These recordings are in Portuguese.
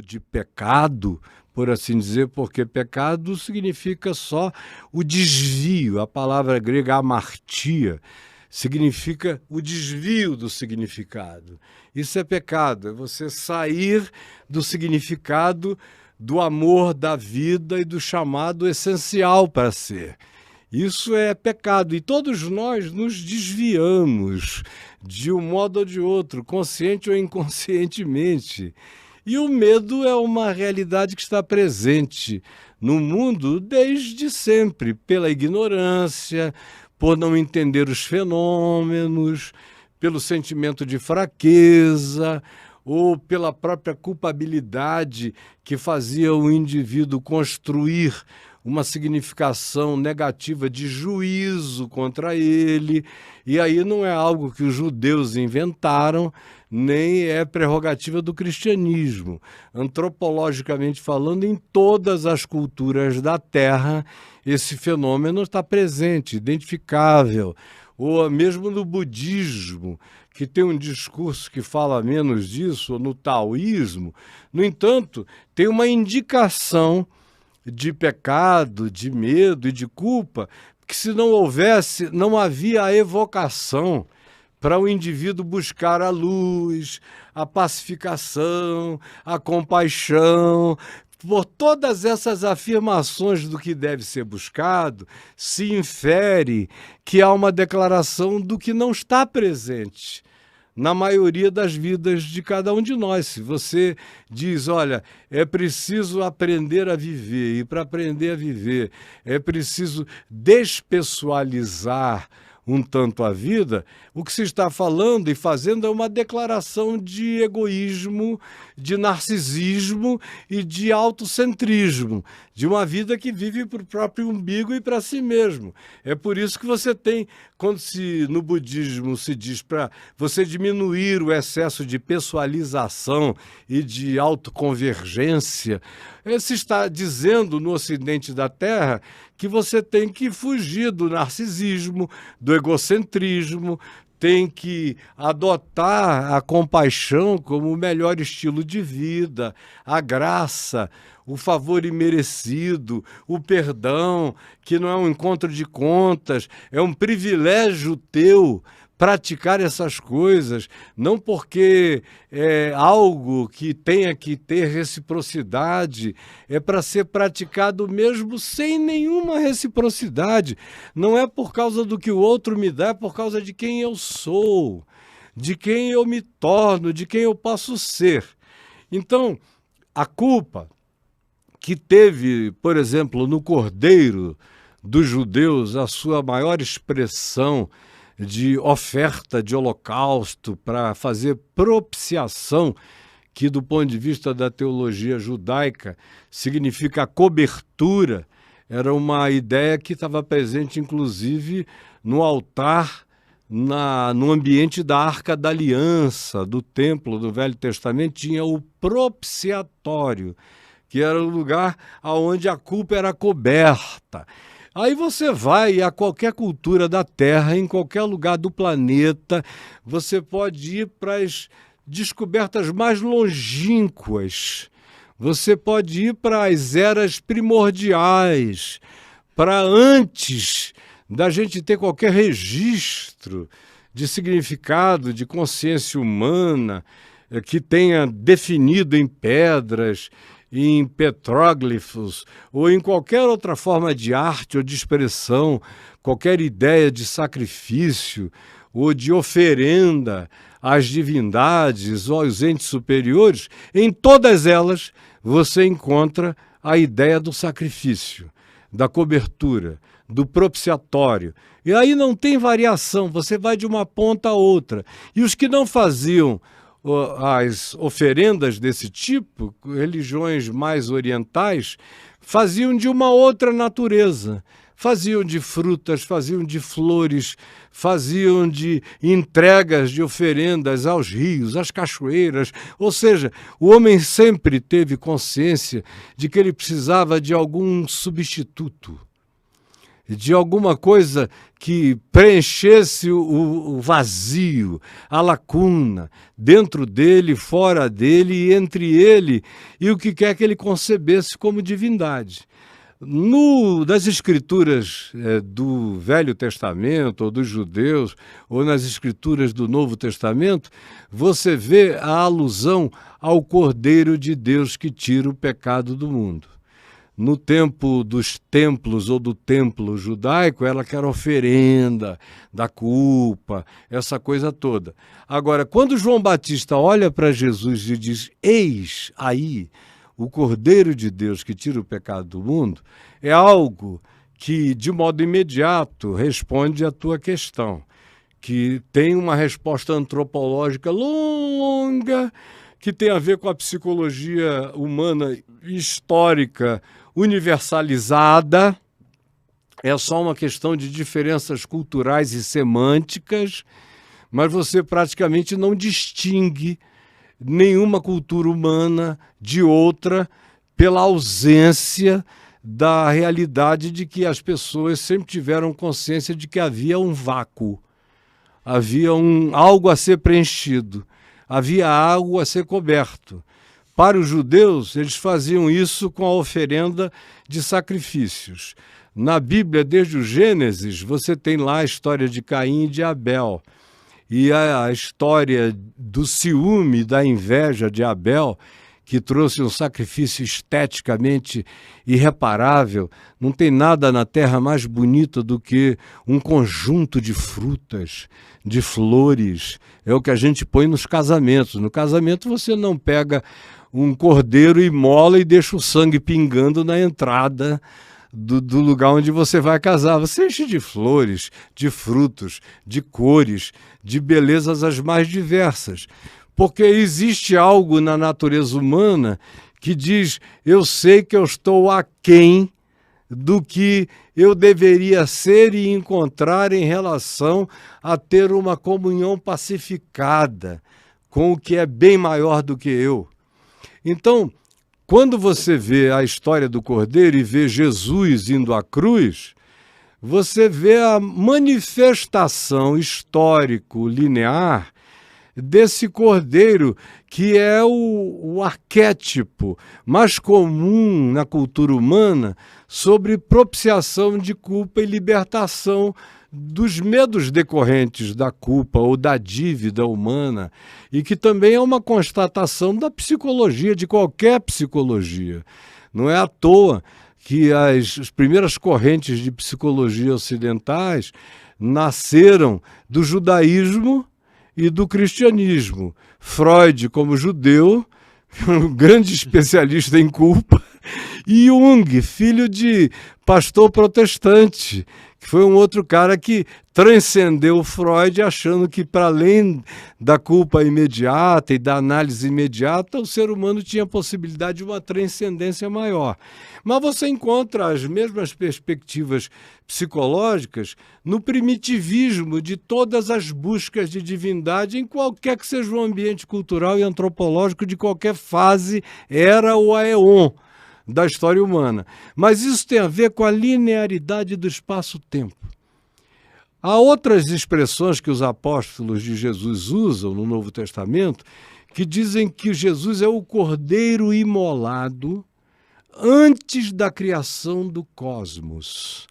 termo de pecado, por assim dizer, porque pecado significa só o desvio. A palavra grega amartia significa o desvio do significado. Isso é pecado, é você sair do significado do amor da vida e do chamado essencial para ser. Isso é pecado, e todos nós nos desviamos de um modo ou de outro, consciente ou inconscientemente. E o medo é uma realidade que está presente no mundo desde sempre, pela ignorância, por não entender os fenômenos, pelo sentimento de fraqueza ou pela própria culpabilidade que fazia o indivíduo construir uma significação negativa de juízo contra ele. E aí não é algo que os judeus inventaram, nem é prerrogativa do cristianismo. Antropologicamente falando, em todas as culturas da Terra, esse fenômeno está presente, identificável. Ou mesmo no budismo, que tem um discurso que fala menos disso, ou no taoísmo. No entanto, tem uma indicação de pecado, de medo e de culpa, que se não houvesse, não havia a evocação para o indivíduo buscar a luz, a pacificação, a compaixão. Por todas essas afirmações do que deve ser buscado, se infere que há uma declaração do que não está presente na maioria das vidas de cada um de nós. Se você diz, olha, é preciso aprender a viver, e para aprender a viver é preciso despessoalizar um tanto a vida, o que se está falando e fazendo é uma declaração de egoísmo, de narcisismo e de autocentrismo, de uma vida que vive para o próprio umbigo e para si mesmo. É por isso que você tem, quando no budismo se diz para você diminuir o excesso de pessoalização e de autoconvergência, se está dizendo no Ocidente da Terra que você tem que fugir do narcisismo, do egocentrismo, tem que adotar a compaixão como o melhor estilo de vida, a graça, o favor imerecido, o perdão, que não é um encontro de contas, é um privilégio teu praticar essas coisas, não porque é algo que tenha que ter reciprocidade, é para ser praticado mesmo sem nenhuma reciprocidade. Não é por causa do que o outro me dá, é por causa de quem eu sou, de quem eu me torno, de quem eu posso ser. Então, a culpa que teve, por exemplo, no Cordeiro dos judeus, a sua maior expressão de oferta de holocausto para fazer propiciação, que do ponto de vista da teologia judaica significa a cobertura, era uma ideia que estava presente inclusive no altar, no ambiente da Arca da Aliança, do templo do Velho Testamento, tinha o propiciatório, que era o lugar onde a culpa era coberta. Aí você vai a qualquer cultura da Terra, em qualquer lugar do planeta, você pode ir para as descobertas mais longínquas, você pode ir para as eras primordiais, para antes da gente ter qualquer registro de significado, de consciência humana, que tenha definido em pedras, em petróglifos ou em qualquer outra forma de arte ou de expressão, qualquer ideia de sacrifício ou de oferenda às divindades ou aos entes superiores, em todas elas você encontra a ideia do sacrifício, da cobertura, do propiciatório. E aí não tem variação, você vai de uma ponta a outra. E os que não faziam as oferendas desse tipo, religiões mais orientais, faziam de uma outra natureza. Faziam de frutas, faziam de flores, faziam de entregas de oferendas aos rios, às cachoeiras. Ou seja, o homem sempre teve consciência de que ele precisava de algum substituto. de alguma coisa que preenchesse o vazio, a lacuna, dentro dele, fora dele e entre ele e o que quer que ele concebesse como divindade. Das escrituras do Velho Testamento, ou dos judeus, ou nas escrituras do Novo Testamento, você vê a alusão ao Cordeiro de Deus que tira o pecado do mundo. No tempo dos templos ou do templo judaico, ela que era oferenda da culpa, essa coisa toda. Agora, quando João Batista olha para Jesus e diz, eis aí o Cordeiro de Deus que tira o pecado do mundo, é algo que, de modo imediato, responde à tua questão, que tem uma resposta antropológica longa, que tem a ver com a psicologia humana histórica universalizada. É só uma questão de diferenças culturais e semânticas, mas você praticamente não distingue nenhuma cultura humana de outra pela ausência da realidade de que as pessoas sempre tiveram consciência de que havia um vácuo, havia algo a ser preenchido, havia algo a ser coberto. Para os judeus, eles faziam isso com a oferenda de sacrifícios. Na Bíblia, desde o Gênesis, você tem lá a história de Caim e de Abel. E a história do ciúme, da inveja de Abel, que trouxe um sacrifício esteticamente irreparável. Não tem nada na terra mais bonito do que um conjunto de frutas, de flores. É o que a gente põe nos casamentos. No casamento você não pega um cordeiro e mola e deixa o sangue pingando na entrada do lugar onde você vai casar. Você enche de flores, de frutos, de cores, de belezas as mais diversas. Porque existe algo na natureza humana que diz, eu sei que eu estou aquém do que eu deveria ser e encontrar em relação a ter uma comunhão pacificada com o que é bem maior do que eu. Então, quando você vê a história do Cordeiro e vê Jesus indo à cruz, você vê a manifestação histórico-linear desse Cordeiro, que é o arquétipo mais comum na cultura humana sobre propiciação de culpa e libertação dos medos decorrentes da culpa ou da dívida humana, e que também é uma constatação da psicologia, de qualquer psicologia. Não é à toa que as primeiras correntes de psicologia ocidentais nasceram do judaísmo e do cristianismo. Freud, como judeu, um grande especialista em culpa, e Jung, filho de pastor protestante, que foi um outro cara que transcendeu Freud, achando que, para além da culpa imediata e da análise imediata, o ser humano tinha a possibilidade de uma transcendência maior. Mas você encontra as mesmas perspectivas psicológicas no primitivismo de todas as buscas de divindade em qualquer que seja o ambiente cultural e antropológico de qualquer fase, era ou aeon da história humana. Mas isso tem a ver com a linearidade do espaço-tempo. Há outras expressões que os apóstolos de Jesus usam no Novo Testamento que dizem que Jesus é o Cordeiro imolado antes da criação do cosmos,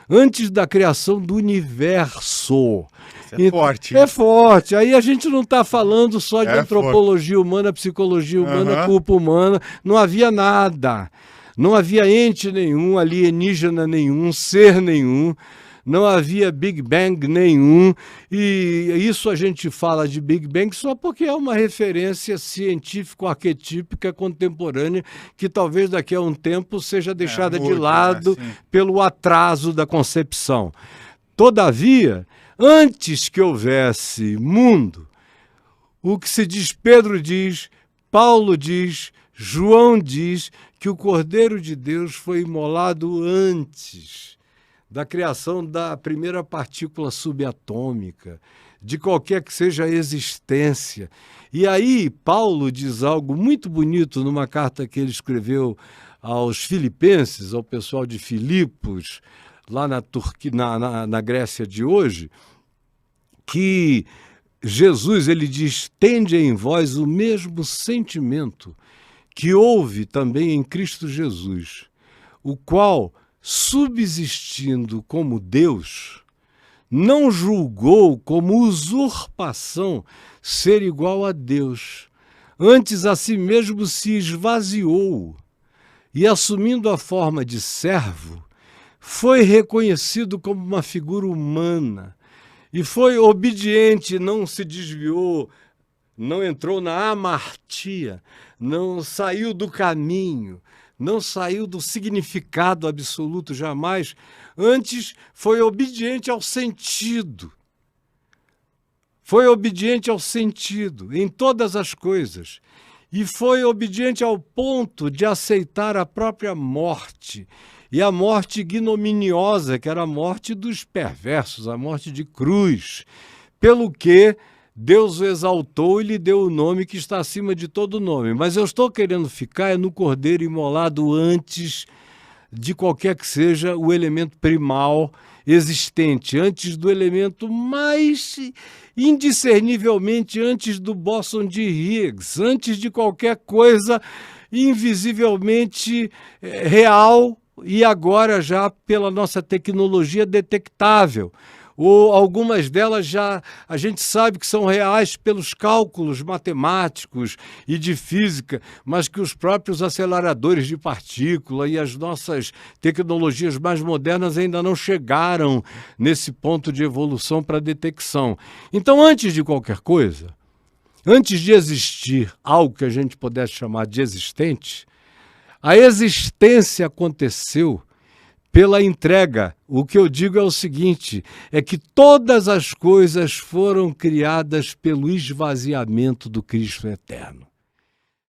antes da criação do universo. Isso é forte. É forte. Aí a gente não está falando só de antropologia humana, psicologia humana, culpa humana. Não havia nada. Não havia ente nenhum, alienígena nenhum, ser nenhum. Não havia Big Bang nenhum, e isso a gente fala de Big Bang só porque é uma referência científico-arquetípica contemporânea que talvez daqui a um tempo seja deixada de lado pelo atraso da concepção. Todavia, antes que houvesse mundo, o que se diz, Pedro diz, Paulo diz, João diz que o Cordeiro de Deus foi imolado antes da criação da primeira partícula subatômica, de qualquer que seja a existência. E aí Paulo diz algo muito bonito numa carta que ele escreveu aos filipenses, ao pessoal de Filipos, lá na Turquia, na Grécia de hoje, que Jesus, ele diz: tende em vós o mesmo sentimento que houve também em Cristo Jesus, o qual, subsistindo como Deus, não julgou como usurpação ser igual a Deus, antes a si mesmo se esvaziou e, assumindo a forma de servo, foi reconhecido como uma figura humana e foi obediente, não se desviou, não entrou na amartia, não saiu do caminho, não saiu do significado absoluto jamais, antes foi obediente ao sentido. Foi obediente ao sentido em todas as coisas e foi obediente ao ponto de aceitar a própria morte, e a morte ignominiosa, que era a morte dos perversos, a morte de cruz, pelo que Deus o exaltou e lhe deu o nome que está acima de todo nome. Mas eu estou querendo ficar no cordeiro imolado antes de qualquer que seja o elemento primal existente, antes do elemento mais indiscernivelmente antes do bóson de Higgs, antes de qualquer coisa invisivelmente real e agora já pela nossa tecnologia detectável. Ou algumas delas já a gente sabe que são reais pelos cálculos matemáticos e de física, mas que os próprios aceleradores de partícula e as nossas tecnologias mais modernas ainda não chegaram nesse ponto de evolução para detecção. Então, antes de qualquer coisa, antes de existir algo que a gente pudesse chamar de existente, a existência aconteceu pela entrega. O que eu digo é o seguinte, é que todas as coisas foram criadas pelo esvaziamento do Cristo eterno.